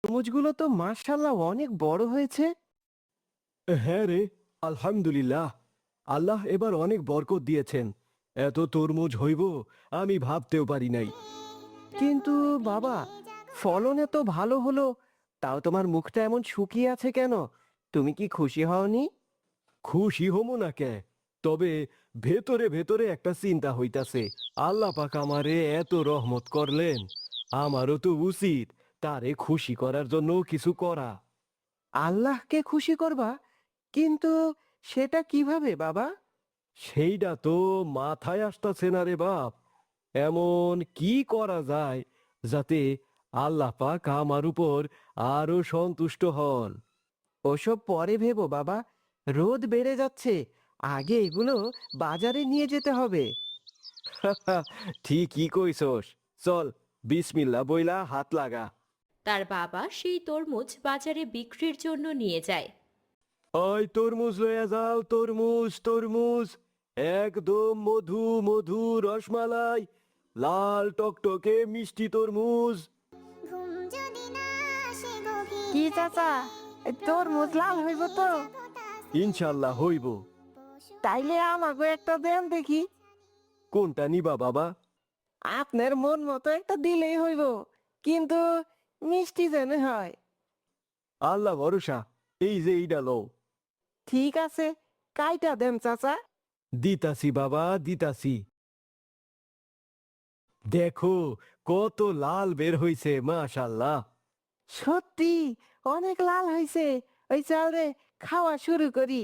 তরমুজগুলো তো মাশাআল্লাহ অনেক বড় হয়েছে। হ্যাঁ রে, আলহামদুলিল্লাহ। আল্লাহ এবার অনেক বরকত দিয়েছেন। এত তরমুজ হইব আমি ভাবতেও পারি নাই। কিন্তু বাবা, ফলন এত ভালো হলো, তাও তোমার মুখটা এমন শুকিয়ে আছে কেন? তুমি কি খুশি হওনি? খুশি হমু না কে, তবে ভেতরে ভেতরে একটা চিন্তা হইতাছে। আল্লাহ পাক আমারে এত রহমত করলেন, আমারও তো উচিত তারে খুশি করার জন্য কিছু করা। আল্লাহকে খুশি করবা? কিন্তু সেটা কিভাবে বাবা? সেইটা তো মাথায় আসতাছে না রে বাপ। এমন কি করা যায় যাতে আল্লাহ পাক আমার উপর আরো সন্তুষ্ট হন? ওসব পরে ভেবো বাবা, রোদ বেড়ে যাচ্ছে, আগে এগুলো বাজারে নিয়ে যেতে হবে। ঠিকই কইছস। চল, বিসমিল্লাহ বইলা হাত লাগা। তার বাবা সেই তরমুজ বাজারে বিক্রির জন্য নিয়ে যায়। ওই তরমুজ লইয়া যাও, তরমুজ তরমুজ, একদম মধু মধু রসমালাই, লাল টকটকে মিষ্টি তরমুজ। কি চাচা, তরমুজ লাল হইব তো? ইনশাল্লাহ হইব। তাইলে আমাকে একটা দেন দেখি। কোনটা নিবা বাবা? আপনার মন মতো একটা দিলেই হইব, কিন্তু মিষ্টি যেন হয়। আল্লাহ ভরসা, এই যে এইটা লও। ঠিক আছে, কাইটা দেন চাচা। দিতাছি বাবা, দিতাছি। দেখো কত লাল বের হইছে, মাশাল্লাহ। সত্যি অনেক লাল হয়েছে। ওই চাল রে, খাওয়া শুরু করি।